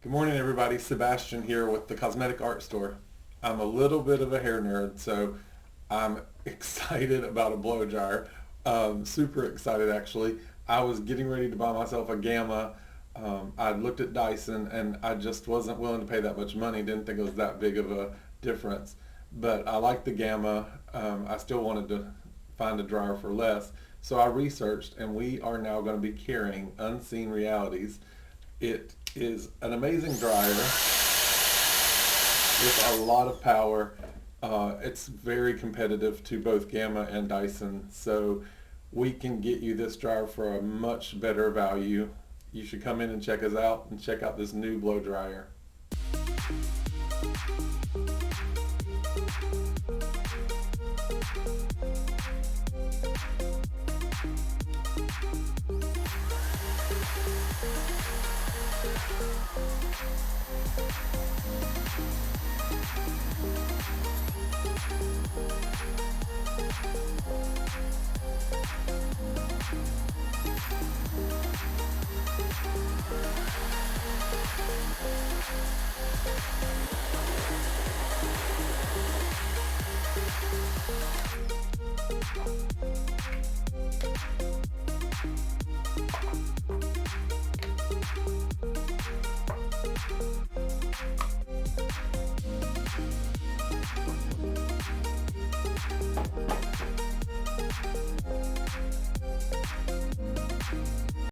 Good morning, everybody. Sebastian here with the Cosmetic Art Store. I'm a little bit of a hair nerd, so I'm excited about a blow dryer. Super excited, actually. I was getting ready to buy myself a Gamma. I looked at Dyson, and I just wasn't willing to pay that much money. Didn't think it was that big of a difference. But I like the Gamma. I still wanted to find a dryer for less. So I researched, and we are now going to be carrying Unseen Realities. It is an amazing dryer with a lot of power. It's very competitive to both Gamma and Dyson, so we can get you this dryer for a much better value. You should come in and check us out and check out this new blow dryer.